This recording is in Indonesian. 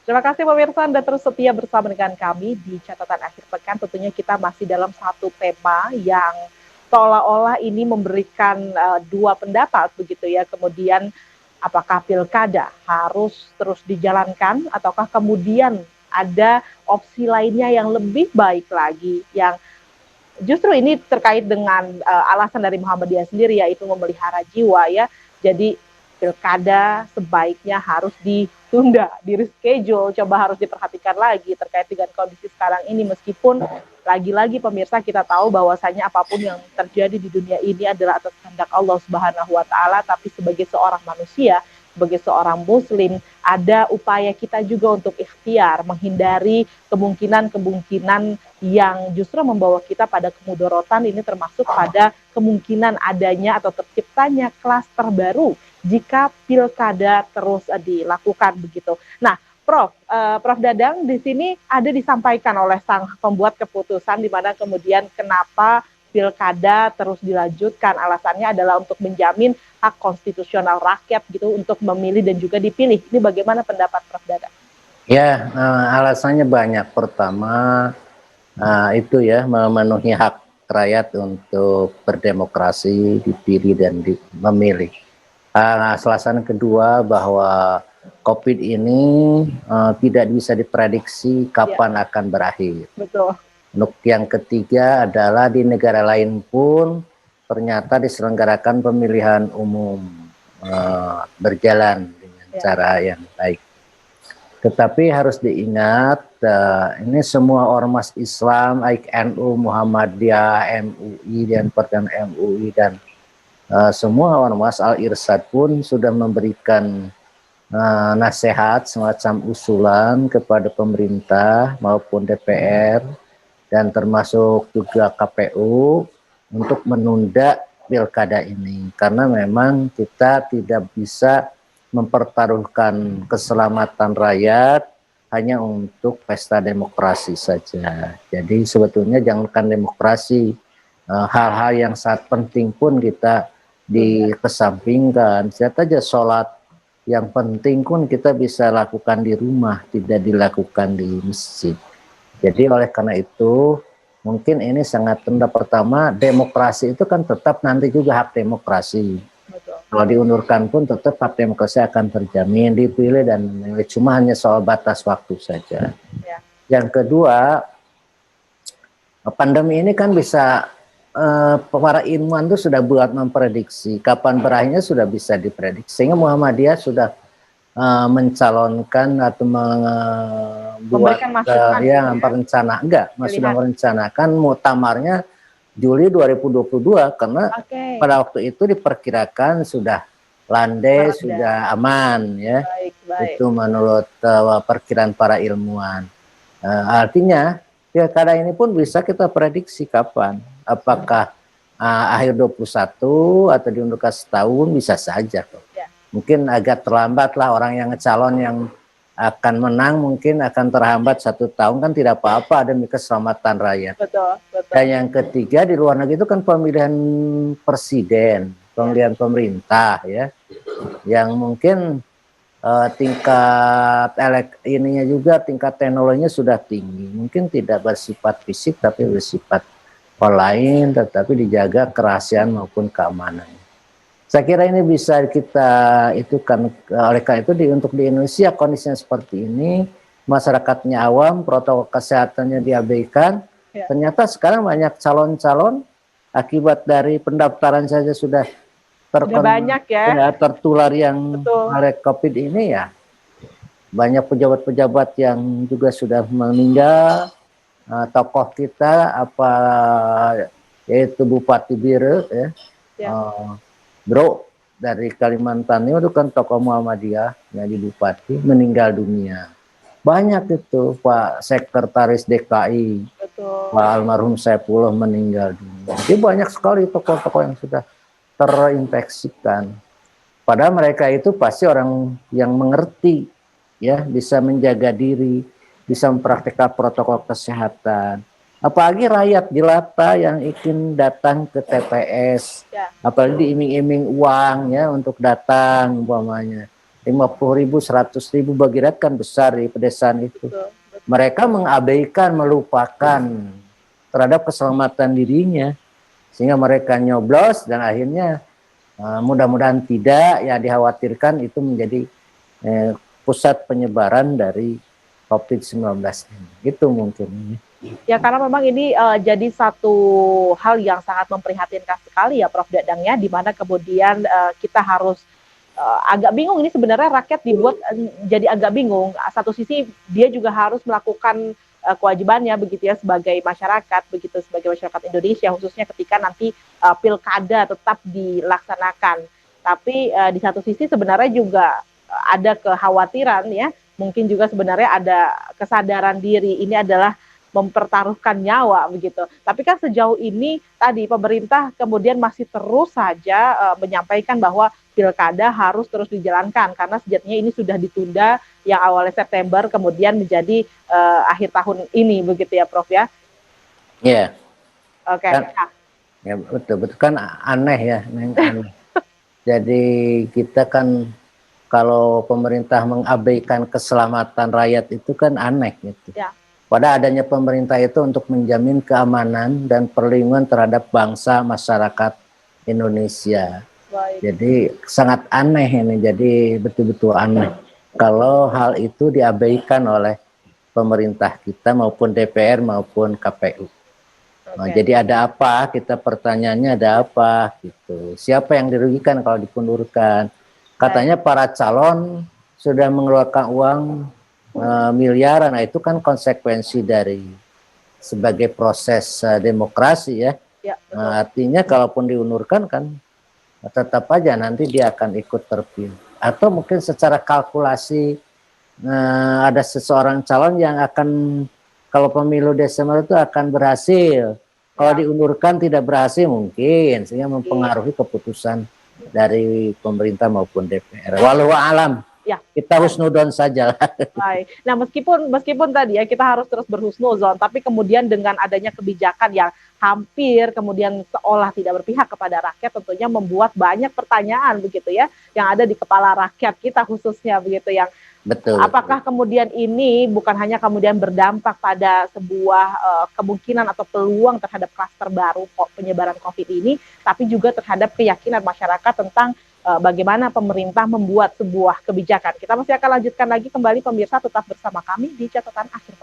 Terima kasih pemirsa Anda terus setia bersama dengan kami di catatan akhir pekan. Tentunya kita masih dalam satu tema yang seolah-olah ini memberikan dua pendapat begitu ya. Kemudian apakah pilkada harus terus dijalankan ataukah kemudian ada opsi lainnya yang lebih baik lagi yang justru ini terkait dengan alasan dari Muhammadiyah sendiri yaitu memelihara jiwa ya. Jadi pilkada sebaiknya harus ditunda, di reschedule, coba harus diperhatikan lagi terkait dengan kondisi sekarang ini meskipun lagi-lagi pemirsa kita tahu bahwasanya apapun yang terjadi di dunia ini adalah atas kehendak Allah Subhanahu wa taala, tapi sebagai seorang manusia, sebagai seorang muslim, ada upaya kita juga untuk ikhtiar menghindari kemungkinan-kemungkinan yang justru membawa kita pada kemudorotan ini termasuk pada kemungkinan adanya atau terciptanya klaster baru jika pilkada terus dilakukan begitu. Nah, Prof Dadang di sini ada disampaikan oleh sang pembuat keputusan di mana kemudian kenapa pilkada terus dilanjutkan, alasannya adalah untuk menjamin hak konstitusional rakyat gitu untuk memilih dan juga dipilih. Ini bagaimana pendapat Prof Dadang? Ya, alasannya banyak. Pertama, itu ya memenuhi hak rakyat untuk berdemokrasi, dipilih dan memilih. Alasan kedua bahwa COVID ini tidak bisa diprediksi kapan akan berakhir. Betul. Untuk yang ketiga adalah di negara lain pun ternyata diselenggarakan pemilihan umum berjalan dengan cara yang baik. Tetapi harus diingat ini semua ormas Islam, baik NU, Muhammadiyah, MUI dan Perdan MUI dan semua ormas Al-Irsyad pun sudah memberikan nasihat semacam usulan kepada pemerintah maupun DPR dan termasuk juga KPU untuk menunda pilkada ini karena memang kita tidak bisa mempertaruhkan keselamatan rakyat hanya untuk pesta demokrasi saja. Jadi sebetulnya jangankan demokrasi, hal-hal yang sangat penting pun kita dikesampingkan. Siapa saja sholat yang penting pun kita bisa lakukan di rumah, tidak dilakukan di masjid. Jadi oleh karena itu mungkin ini sangat penting. Pertama, demokrasi itu kan tetap nanti juga hak demokrasi. Betul. Kalau diundurkan pun tetap hak demokrasi akan terjamin, dipilih dan memilih, cuma hanya soal batas waktu saja. Ya. Yang kedua, pandemi ini kan bisa para ilmuwan itu sudah buat memprediksi kapan berakhirnya, sudah bisa diprediksi sehingga Muhammadiyah sudah mencalonkan atau membuat sudah merencanakan muktamarnya Juli 2022 karena pada waktu itu diperkirakan sudah landai, sudah aman ya. Baik. Itu menurut perkiraan para ilmuwan. Artinya pilkada ini pun bisa kita prediksi kapan. Apakah akhir 21 atau diundurkan setahun, bisa saja. Ya. Mungkin agak terlambat lah, orang yang calon yang akan menang mungkin akan terhambat 1 tahun, kan tidak apa-apa demi keselamatan rakyat. Betul. Dan yang ketiga di luar negeri itu kan pemilihan presiden, pemilihan pemerintah ya, yang mungkin tingkat ininya juga, tingkat teknologinya sudah tinggi, mungkin tidak bersifat fisik tapi bersifat online, tetapi dijaga kerahasiaan maupun keamanan. Saya kira ini bisa kita itu kan, oleh karena itu untuk di Indonesia kondisinya seperti ini, masyarakatnya awam, protokol kesehatannya diabaikan. Ya. Ternyata sekarang banyak calon-calon akibat dari pendaftaran saja sudah banyak ya, tertular yang oleh COVID ini ya. Banyak pejabat-pejabat yang juga sudah meninggal. Tokoh kita yaitu Bupati Bire ya. Bro dari Kalimantan itu kan tokoh Muhammadiyah yang di Bupati meninggal dunia. Banyak itu Pak Sekretaris DKI, Pak almarhum Saifullah meninggal dunia. Jadi banyak sekali tokoh-tokoh yang sudah terinfeksikan. Padahal mereka itu pasti orang yang mengerti ya, bisa menjaga diri, bisa mempraktikkan protokol kesehatan. Apalagi rakyat jelata yang ingin datang ke TPS, apalagi diiming-iming uang ya untuk datang umpamanya. 50.000, 100.000 bagi rakyat kan besar di pedesaan itu. Betul. Mereka mengabaikan, melupakan terhadap keselamatan dirinya, sehingga mereka nyoblos dan akhirnya mudah-mudahan tidak, ya dikhawatirkan itu menjadi pusat penyebaran dari COVID-19 ini. Itu mungkin. Ya, karena memang ini jadi satu hal yang sangat memprihatinkan sekali ya Prof Dadang ya, di mana kemudian kita harus agak bingung ini sebenarnya rakyat dibuat jadi agak bingung. Satu sisi dia juga harus melakukan kewajibannya begitu ya sebagai masyarakat, begitu sebagai masyarakat Indonesia khususnya ketika nanti pilkada tetap dilaksanakan. Tapi di satu sisi sebenarnya juga ada kekhawatiran ya, mungkin juga sebenarnya ada kesadaran diri ini adalah mempertaruhkan nyawa begitu. Tapi kan sejauh ini tadi pemerintah kemudian masih terus saja menyampaikan bahwa pilkada harus terus dijalankan karena sejatinya ini sudah ditunda yang awalnya September kemudian menjadi akhir tahun ini begitu ya Prof ya. Iya. Oke. Kan, ya betul kan aneh ya. Aneh. Jadi kita kan kalau pemerintah mengabaikan keselamatan rakyat itu kan aneh gitu. Ya. Pada adanya pemerintah itu untuk menjamin keamanan dan perlindungan terhadap bangsa masyarakat Indonesia. Baik. Jadi sangat aneh ini, jadi betul-betul aneh kalau hal itu diabaikan oleh pemerintah kita maupun DPR maupun KPU. Nah, jadi ada apa? Kita pertanyaannya ada apa? Gitu. Siapa yang dirugikan kalau dipundurkan? Katanya para calon sudah mengeluarkan uang miliaran. Nah itu kan konsekuensi dari sebagai proses demokrasi ya. Nah, artinya kalaupun diundurkan kan tetap aja nanti dia akan ikut terpilih. Atau mungkin secara kalkulasi ada seseorang calon yang akan kalau pemilu Desember itu akan berhasil. Kalau diundurkan tidak berhasil mungkin sehingga mempengaruhi keputusan dari pemerintah maupun DPR. Walau alam. Ya, kita husnudon saja. Baik. Nah, meskipun tadi ya kita harus terus berhusnuzon, tapi kemudian dengan adanya kebijakan yang hampir kemudian seolah tidak berpihak kepada rakyat, tentunya membuat banyak pertanyaan begitu ya, yang ada di kepala rakyat kita khususnya begitu yang betul. Apakah kemudian ini bukan hanya kemudian berdampak pada sebuah kemungkinan atau peluang terhadap klaster baru penyebaran COVID ini, tapi juga terhadap keyakinan masyarakat tentang bagaimana pemerintah membuat sebuah kebijakan. Kita masih akan lanjutkan lagi kembali pemirsa, tetap bersama kami di Catatan Akhir